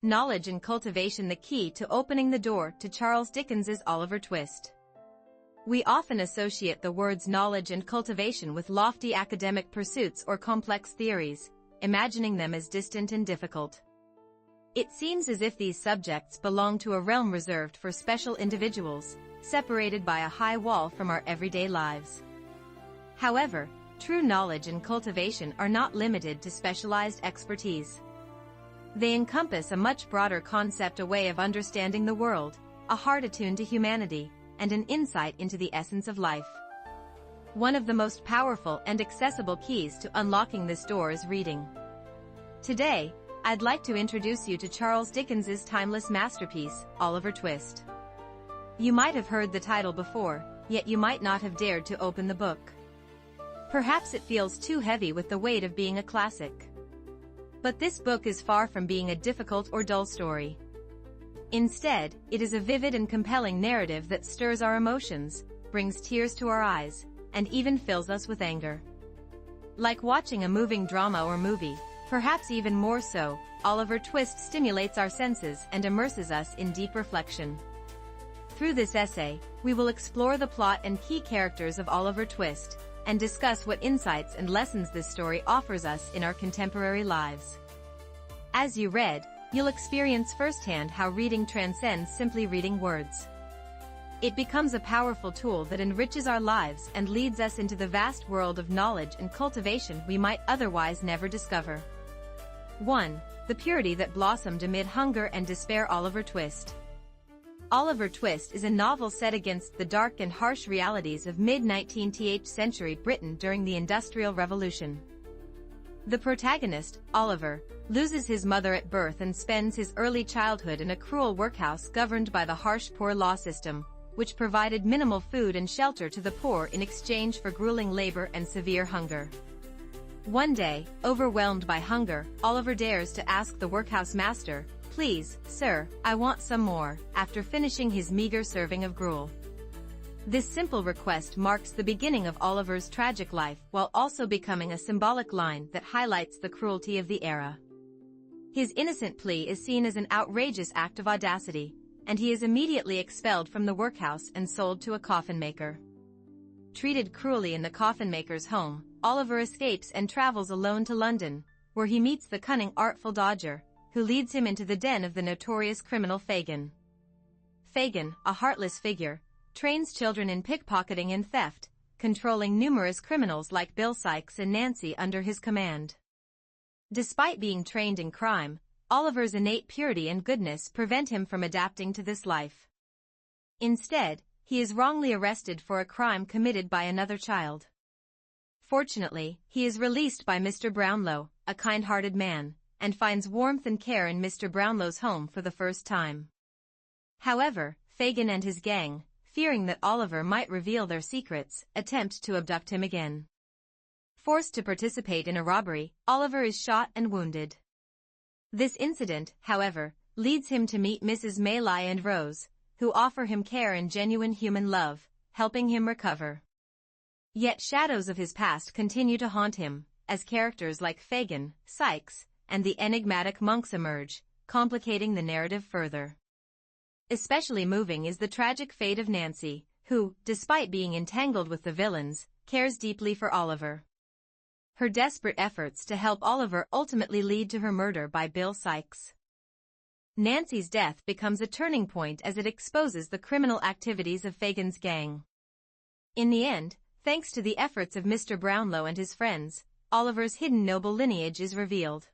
Knowledge and Cultivation: the key to opening the door to Charles Dickens's Oliver Twist. We often associate the words knowledge and cultivation with lofty academic pursuits or complex theories, imagining them as distant and difficult. It seems as if these subjects belong to a realm reserved for special individuals, separated by a high wall from our everyday lives. However, true knowledge and cultivation are not limited to specialized expertise. They encompass a much broader concept, a way of understanding the world, a heart attuned to humanity, and an insight into the essence of life. One of the most powerful and accessible keys to unlocking this door is reading. Today, I'd like to introduce you to Charles Dickens's timeless masterpiece, Oliver Twist. You might have heard the title before, yet you might not have dared to open the book. Perhaps it feels too heavy with the weight of being a classic. But this book is far from being a difficult or dull story. Instead, it is a vivid and compelling narrative that stirs our emotions, brings tears to our eyes, and even fills us with anger. Like watching a moving drama or movie, perhaps even more so, Oliver Twist stimulates our senses and immerses us in deep reflection. Through this essay, we will explore the plot and key characters of Oliver Twist, and discuss what insights and lessons this story offers us in our contemporary lives. As you read, you'll experience firsthand how reading transcends simply reading words. It becomes a powerful tool that enriches our lives and leads us into the vast world of knowledge and cultivation we might otherwise never discover. 1. The purity that blossomed amid hunger and despair. Oliver Twist. Oliver Twist is a novel set against the dark and harsh realities of mid-19th century Britain during the Industrial Revolution. The protagonist, Oliver, loses his mother at birth and spends his early childhood in a cruel workhouse governed by the harsh poor law system, which provided minimal food and shelter to the poor in exchange for grueling labor and severe hunger. One day, overwhelmed by hunger, Oliver dares to ask the workhouse master, "Please, sir, I want some more," after finishing his meager serving of gruel. This simple request marks the beginning of Oliver's tragic life while also becoming a symbolic line that highlights the cruelty of the era. His innocent plea is seen as an outrageous act of audacity, and he is immediately expelled from the workhouse and sold to a coffin maker. Treated cruelly in the coffin maker's home, Oliver escapes and travels alone to London, where he meets the cunning, artful Dodger, who leads him into the den of the notorious criminal Fagin. Fagin, a heartless figure, trains children in pickpocketing and theft, controlling numerous criminals like Bill Sikes and Nancy under his command. Despite being trained in crime, Oliver's innate purity and goodness prevent him from adapting to this life. Instead, he is wrongly arrested for a crime committed by another child. Fortunately, he is released by Mr. Brownlow, a kind-hearted man, and finds warmth and care in Mr. Brownlow's home for the first time. However, Fagin and his gang, fearing that Oliver might reveal their secrets, attempt to abduct him again. Forced to participate in a robbery, Oliver is shot and wounded. This incident, however, leads him to meet Mrs. Maylai and Rose, who offer him care and genuine human love, helping him recover. Yet shadows of his past continue to haunt him, as characters like Fagin, Sikes, and the enigmatic monks emerge, complicating the narrative further. Especially moving is the tragic fate of Nancy, who, despite being entangled with the villains, cares deeply for Oliver. Her desperate efforts to help Oliver ultimately lead to her murder by Bill Sikes. Nancy's death becomes a turning point as it exposes the criminal activities of Fagin's gang. In the end, thanks to the efforts of Mr. Brownlow and his friends, Oliver's hidden noble lineage is revealed.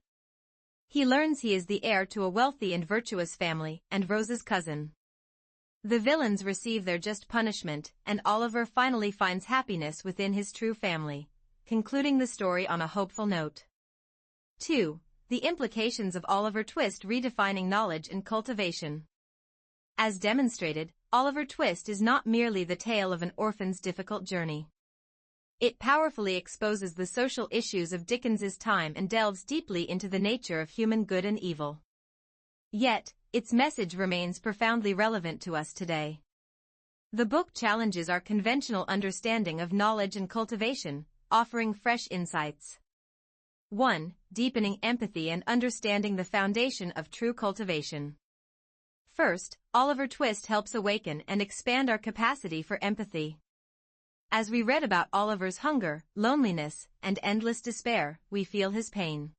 He learns he is the heir to a wealthy and virtuous family, and Rose's cousin. The villains receive their just punishment, and Oliver finally finds happiness within his true family, concluding the story on a hopeful note. 2. The implications of Oliver Twist: redefining knowledge and cultivation. As demonstrated, Oliver Twist is not merely the tale of an orphan's difficult journey. It powerfully exposes the social issues of Dickens's time and delves deeply into the nature of human good and evil. Yet, its message remains profoundly relevant to us today. The book challenges our conventional understanding of knowledge and cultivation, offering fresh insights. 1. Deepening empathy and understanding the foundation of true cultivation. First, Oliver Twist helps awaken and expand our capacity for empathy. As we read about Oliver's hunger, loneliness, and endless despair, we feel his pain.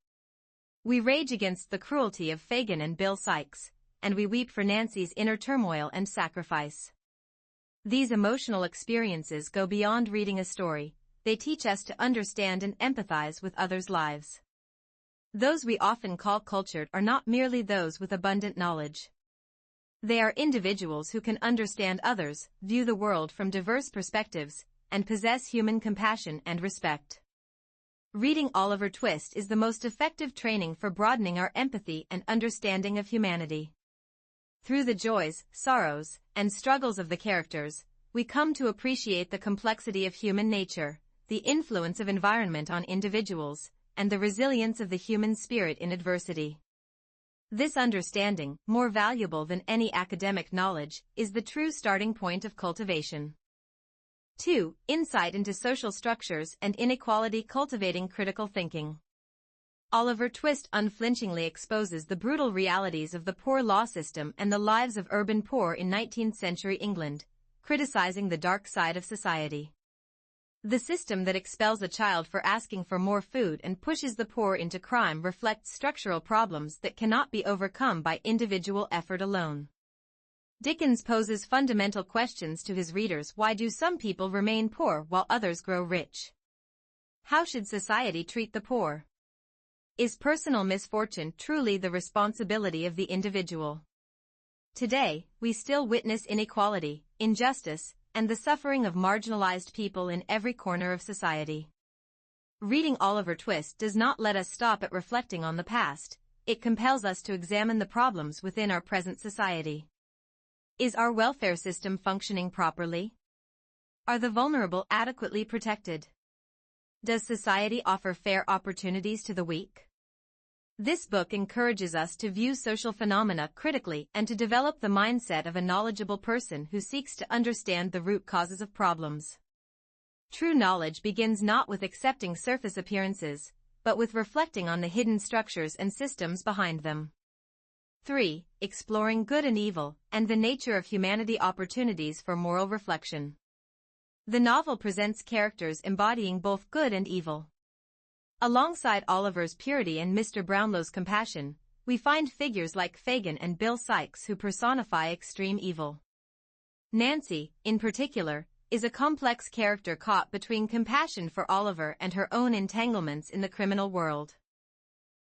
We rage against the cruelty of Fagin and Bill Sikes, and we weep for Nancy's inner turmoil and sacrifice. These emotional experiences go beyond reading a story. They teach us to understand and empathize with others' lives. Those we often call cultured are not merely those with abundant knowledge. They are individuals who can understand others, view the world from diverse perspectives, and possess human compassion and respect. Reading Oliver Twist is the most effective training for broadening our empathy and understanding of humanity. Through the joys, sorrows, and struggles of the characters, we come to appreciate the complexity of human nature, the influence of environment on individuals, and the resilience of the human spirit in adversity. This understanding, more valuable than any academic knowledge, is the true starting point of cultivation. 2. Insight into social structures and inequality, cultivating critical thinking. Oliver Twist unflinchingly exposes the brutal realities of the poor law system and the lives of urban poor in 19th-century England, criticizing the dark side of society. The system that expels a child for asking for more food and pushes the poor into crime reflects structural problems that cannot be overcome by individual effort alone. Dickens poses fundamental questions to his readers. Why do some people remain poor while others grow rich? How should society treat the poor? Is personal misfortune truly the responsibility of the individual? Today, we still witness inequality, injustice, and the suffering of marginalized people in every corner of society. Reading Oliver Twist does not let us stop at reflecting on the past. It compels us to examine the problems within our present society. Is our welfare system functioning properly? Are the vulnerable adequately protected? Does society offer fair opportunities to the weak? This book encourages us to view social phenomena critically and to develop the mindset of a knowledgeable person who seeks to understand the root causes of problems. True knowledge begins not with accepting surface appearances, but with reflecting on the hidden structures and systems behind them. 3. Exploring good and evil, and the nature of humanity, opportunities for moral reflection. The novel presents characters embodying both good and evil. Alongside Oliver's purity and Mr. Brownlow's compassion, we find figures like Fagin and Bill Sikes who personify extreme evil. Nancy, in particular, is a complex character caught between compassion for Oliver and her own entanglements in the criminal world.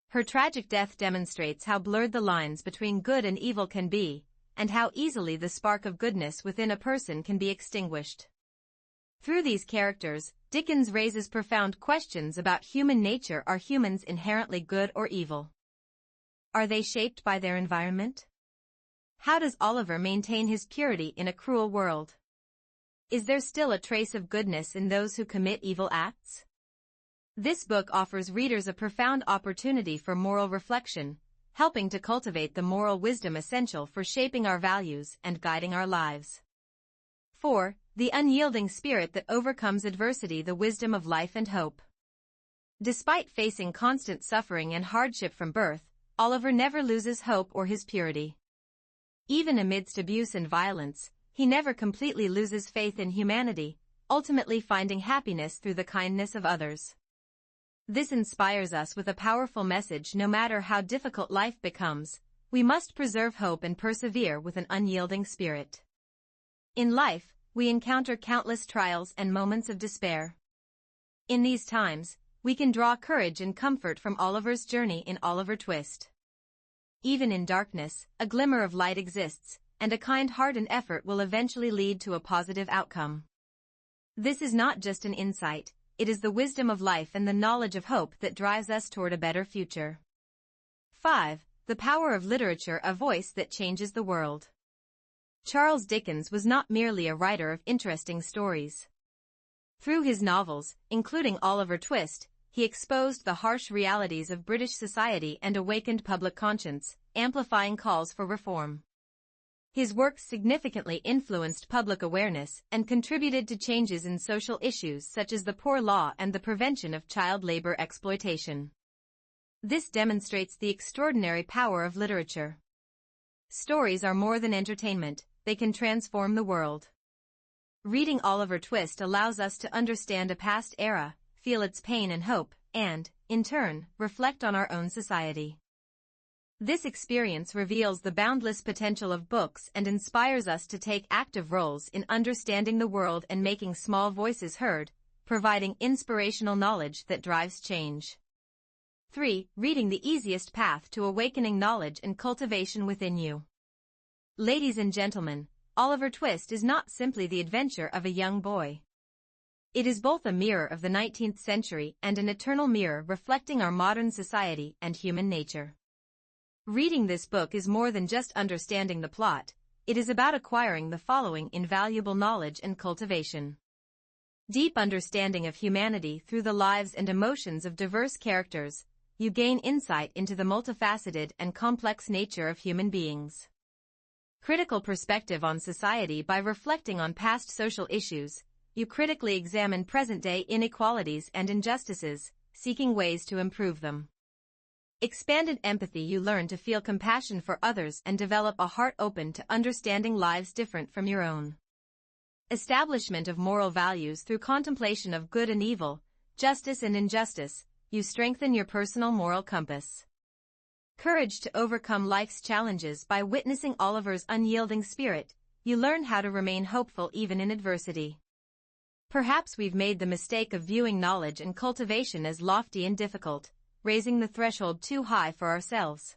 Her tragic death demonstrates how blurred the lines between good and evil can be, and how easily the spark of goodness within a person can be extinguished. Through these characters, Dickens raises profound questions about human nature. Are humans inherently good or evil? Are they shaped by their environment? How does Oliver maintain his purity in a cruel world? Is there still a trace of goodness in those who commit evil acts? This book offers readers a profound opportunity for moral reflection, helping to cultivate the moral wisdom essential for shaping our values and guiding our lives. 4. The unyielding spirit that overcomes adversity, the wisdom of life and hope. Despite facing constant suffering and hardship from birth, Oliver never loses hope or his purity. Even amidst abuse and violence, he never completely loses faith in humanity, ultimately finding happiness through the kindness of others. This inspires us with a powerful message. No matter how difficult life becomes, we must preserve hope and persevere with an unyielding spirit. In life, we encounter countless trials and moments of despair. In these times, we can draw courage and comfort from Oliver's journey in Oliver Twist. Even in darkness, a glimmer of light exists, and a kind heart and effort will eventually lead to a positive outcome. This is not just an insight, it is the wisdom of life and the knowledge of hope that drives us toward a better future. 5. The power of literature, a voice that changes the world. Charles Dickens was not merely a writer of interesting stories. Through his novels, including Oliver Twist, he exposed the harsh realities of British society and awakened public conscience, amplifying calls for reform. His works significantly influenced public awareness and contributed to changes in social issues such as the poor law and the prevention of child labor exploitation. This demonstrates the extraordinary power of literature. Stories are more than entertainment, they can transform the world. Reading Oliver Twist allows us to understand a past era, feel its pain and hope, and, in turn, reflect on our own society. This experience reveals the boundless potential of books and inspires us to take active roles in understanding the world and making small voices heard, providing inspirational knowledge that drives change. 3. Reading the easiest path to awakening knowledge and cultivation within you. Ladies and gentlemen, Oliver Twist is not simply the adventure of a young boy. It is both a mirror of the 19th century and an eternal mirror reflecting our modern society and human nature. Reading this book is more than just understanding the plot, it is about acquiring the following invaluable knowledge and cultivation. Deep understanding of humanity through the lives and emotions of diverse characters, you gain insight into the multifaceted and complex nature of human beings. Critical perspective on society. By reflecting on past social issues, you critically examine present-day inequalities and injustices, seeking ways to improve them. Expanded empathy. You learn to feel compassion for others and develop a heart open to understanding lives different from your own. Establishment of moral values. Through contemplation of good and evil, justice and injustice, you strengthen your personal moral compass. Courage to overcome life's challenges. By witnessing Oliver's unyielding spirit, you learn how to remain hopeful even in adversity. Perhaps we've made the mistake of viewing knowledge and cultivation as lofty and difficult, raising the threshold too high for ourselves.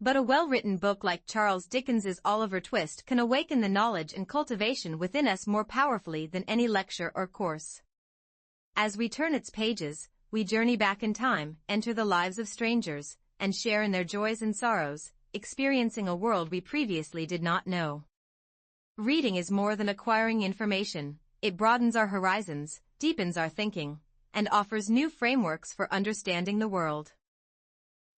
But a well-written book like Charles Dickens's Oliver Twist can awaken the knowledge and cultivation within us more powerfully than any lecture or course. As we turn its pages, we journey back in time, enter the lives of strangers, and share in their joys and sorrows, experiencing a world we previously did not know. Reading is more than acquiring information, it broadens our horizons, deepens our thinking, and offers new frameworks for understanding the world.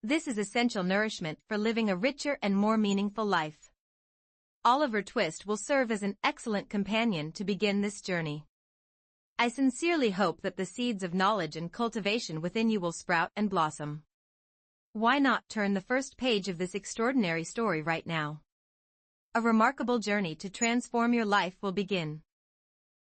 This is essential nourishment for living a richer and more meaningful life. Oliver Twist will serve as an excellent companion to begin this journey. I sincerely hope that the seeds of knowledge and cultivation within you will sprout and blossom. Why not turn the first page of this extraordinary story right now? A remarkable journey to transform your life will begin.